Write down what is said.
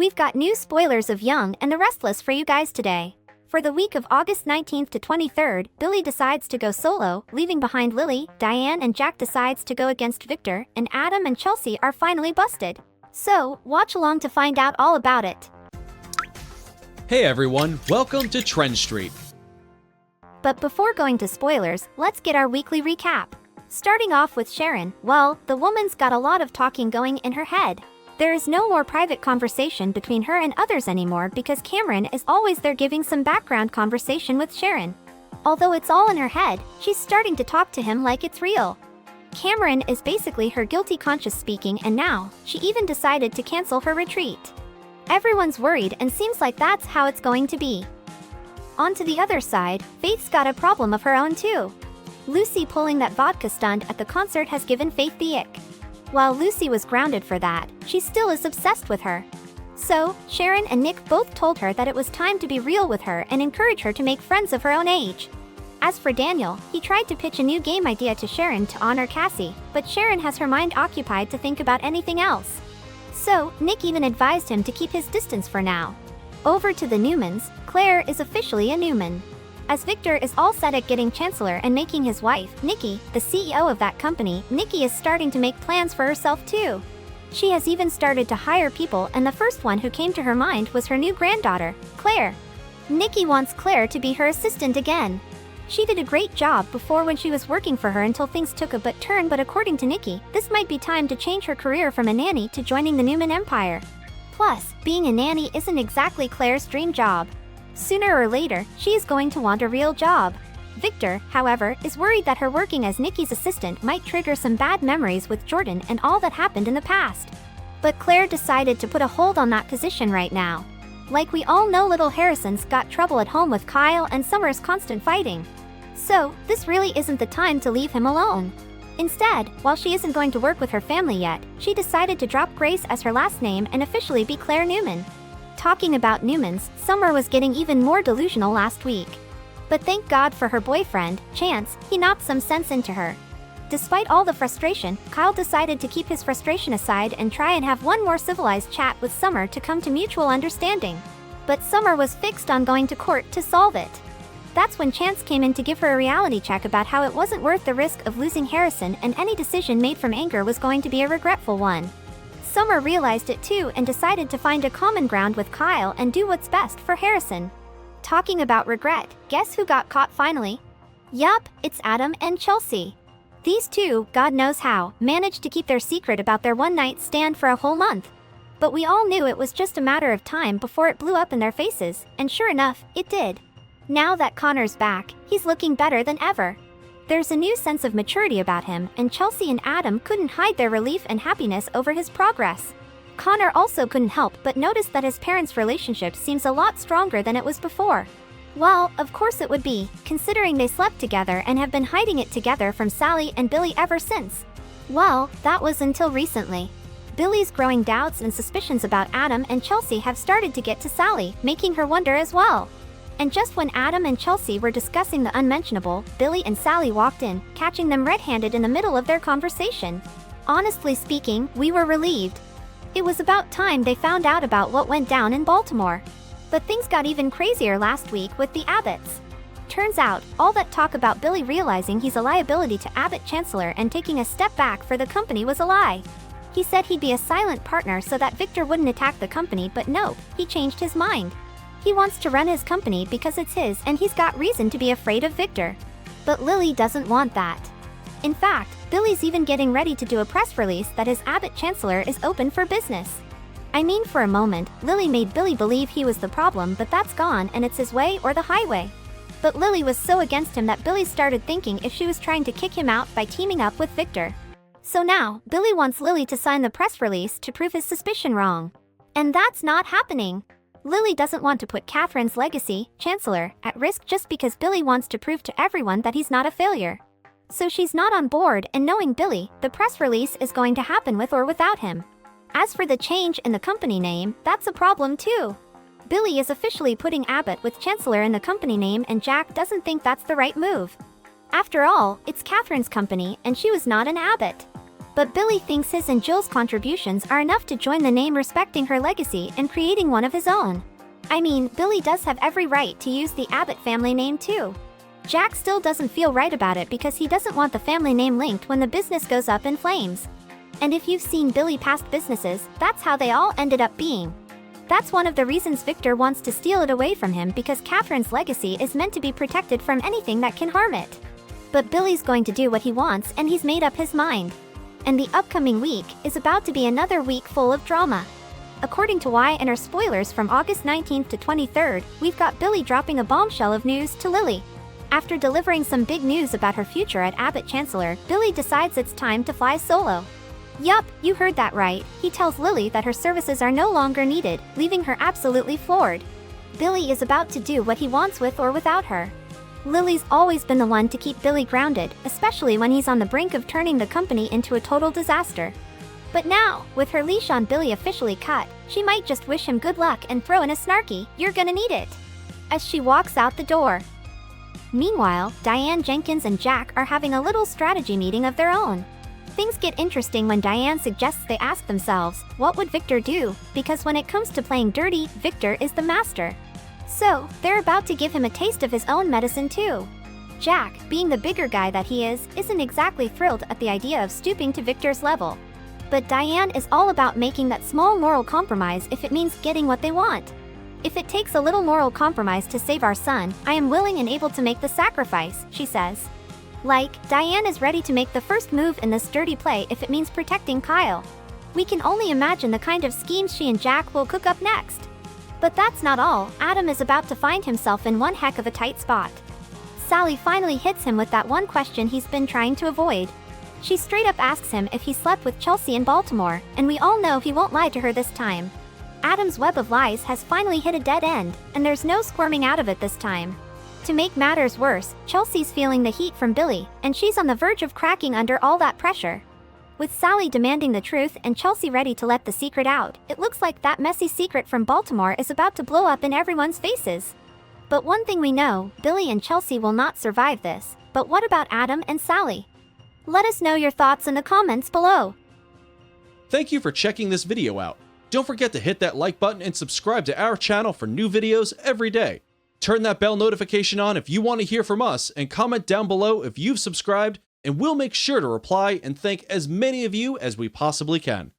We've got new spoilers of Young and the Restless for you guys today. For the week of August 19th to 23rd, Billy decides to go solo, leaving behind Lily. Diane and Jack decides to go against Victor, and Adam and Chelsea are finally busted. So, watch along to find out all about it. Hey everyone, welcome to TrendStreet. But before going to spoilers, let's get our weekly recap. Starting off with Sharon, well, the woman's got a lot of talking going in her head. There is no more private conversation between her and others anymore because Cameron is always there giving some background conversation with Sharon. Although it's all in her head, she's starting to talk to him like it's real. Cameron is basically her guilty conscience speaking, and now, she even decided to cancel her retreat. Everyone's worried and seems like that's how it's going to be. On to the other side, Faith's got a problem of her own too. Lucy pulling that vodka stunt at the concert has given Faith the ick. While Lucy was grounded for that, she still is obsessed with her. So, Sharon and Nick both told her that it was time to be real with her and encourage her to make friends of her own age. As for Daniel, he tried to pitch a new game idea to Sharon to honor Cassie, but Sharon has her mind occupied to think about anything else. So, Nick even advised him to keep his distance for now. Over to the Newmans, Claire is officially a Newman. As Victor is all set at getting Chancellor and making his wife, Nikki, the CEO of that company, Nikki is starting to make plans for herself too. She has even started to hire people, and the first one who came to her mind was her new granddaughter, Claire. Nikki wants Claire to be her assistant again. She did a great job before when she was working for her until things took a turn, but according to Nikki, this might be time to change her career from a nanny to joining the Newman empire. Plus, being a nanny isn't exactly Claire's dream job. Sooner or later, she is going to want a real job. Victor, however, is worried that her working as Nikki's assistant might trigger some bad memories with Jordan and all that happened in the past. But Claire decided to put a hold on that position right now. Like we all know, little Harrison's got trouble at home with Kyle and Summer's constant fighting. So, this really isn't the time to leave him alone. Instead, while she isn't going to work with her family yet, she decided to drop Grace as her last name and officially be Claire Newman. Talking about Newmans, Summer was getting even more delusional last week. But thank God for her boyfriend, Chance, he knocked some sense into her. Despite all the frustration, Kyle decided to keep his frustration aside and try and have one more civilized chat with Summer to come to mutual understanding. But Summer was fixed on going to court to solve it. That's when Chance came in to give her a reality check about how it wasn't worth the risk of losing Harrison, and any decision made from anger was going to be a regretful one. Summer realized it too and decided to find a common ground with Kyle and do what's best for Harrison. Talking about regret, guess who got caught finally? Yup, it's Adam and Chelsea. These two, God knows how, managed to keep their secret about their one-night stand for a whole month. But we all knew it was just a matter of time before it blew up in their faces, and sure enough, it did. Now that Connor's back, he's looking better than ever. There's a new sense of maturity about him, and Chelsea and Adam couldn't hide their relief and happiness over his progress. Connor also couldn't help but notice that his parents' relationship seems a lot stronger than it was before. Well, of course it would be, considering they slept together and have been hiding it together from Sally and Billy ever since. Well, that was until recently. Billy's growing doubts and suspicions about Adam and Chelsea have started to get to Sally, making her wonder as well. And just when Adam and Chelsea were discussing the unmentionable, Billy and Sally walked in, catching them red-handed in the middle of their conversation. Honestly speaking, we were relieved. It was about time they found out about what went down in Baltimore. But things got even crazier last week with the Abbotts. Turns out, all that talk about Billy realizing he's a liability to Abbott Chancellor and taking a step back for the company was a lie. He said he'd be a silent partner so that Victor wouldn't attack the company, but nope, he changed his mind. He wants to run his company because it's his and he's got reason to be afraid of Victor. But Lily doesn't want that. In fact, Billy's even getting ready to do a press release that his Abbott Chancellor is open for business. I mean, for a moment, Lily made Billy believe he was the problem, but that's gone and it's his way or the highway. But Lily was so against him that Billy started thinking if she was trying to kick him out by teaming up with Victor. So now, Billy wants Lily to sign the press release to prove his suspicion wrong. And that's not happening. Lily doesn't want to put Catherine's legacy, Chancellor, at risk just because Billy wants to prove to everyone that he's not a failure. So she's not on board, and knowing Billy, the press release is going to happen with or without him. As for the change in the company name, that's a problem too. Billy is officially putting Abbott with Chancellor in the company name, and Jack doesn't think that's the right move. After all, it's Catherine's company and she was not an Abbott. But Billy thinks his and Jill's contributions are enough to join the name, respecting her legacy and creating one of his own. I mean, Billy does have every right to use the Abbott family name too. Jack still doesn't feel right about it because he doesn't want the family name linked when the business goes up in flames. And if you've seen Billy past businesses, that's how they all ended up being. That's one of the reasons Victor wants to steal it away from him, because Catherine's legacy is meant to be protected from anything that can harm it. But Billy's going to do what he wants, and he's made up his mind. And the upcoming week is about to be another week full of drama. According to Y and our spoilers from August 19th to 23rd, we've got Billy dropping a bombshell of news to Lily. After delivering some big news about her future at Abbott Chancellor, Billy decides it's time to fly solo. Yup, you heard that right. He tells Lily that her services are no longer needed, leaving her absolutely floored. Billy is about to do what he wants with or without her. Lily's always been the one to keep Billy grounded, especially when he's on the brink of turning the company into a total disaster. But now, with her leash on Billy officially cut, she might just wish him good luck and throw in a snarky, "You're gonna need it," as she walks out the door. Meanwhile, Diane, Jenkins, and Jack are having a little strategy meeting of their own. Things get interesting when Diane suggests they ask themselves, what would Victor do? Because when it comes to playing dirty, Victor is the master. So, they're about to give him a taste of his own medicine too. Jack, being the bigger guy that he is, isn't exactly thrilled at the idea of stooping to Victor's level. But Diane is all about making that small moral compromise if it means getting what they want. "If it takes a little moral compromise to save our son, I am willing and able to make the sacrifice," she says. Like, Diane is ready to make the first move in this dirty play if it means protecting Kyle. We can only imagine the kind of schemes she and Jack will cook up next. But that's not all. Adam is about to find himself in one heck of a tight spot. Sally finally hits him with that one question he's been trying to avoid. She straight up asks him if he slept with Chelsea in Baltimore, and we all know he won't lie to her this time. Adam's web of lies has finally hit a dead end, and there's no squirming out of it this time. To make matters worse, Chelsea's feeling the heat from Billy, and she's on the verge of cracking under all that pressure. With Sally demanding the truth and Chelsea ready to let the secret out, it looks like that messy secret from Baltimore is about to blow up in everyone's faces. But one thing we know, Billy and Chelsea will not survive this. But what about Adam and Sally? Let us know your thoughts in the comments below. Thank you for checking this video out. Don't forget to hit that like button and subscribe to our channel for new videos every day. Turn that bell notification on if you want to hear from us, and comment down below if you've subscribed, and we'll make sure to reply and thank as many of you as we possibly can.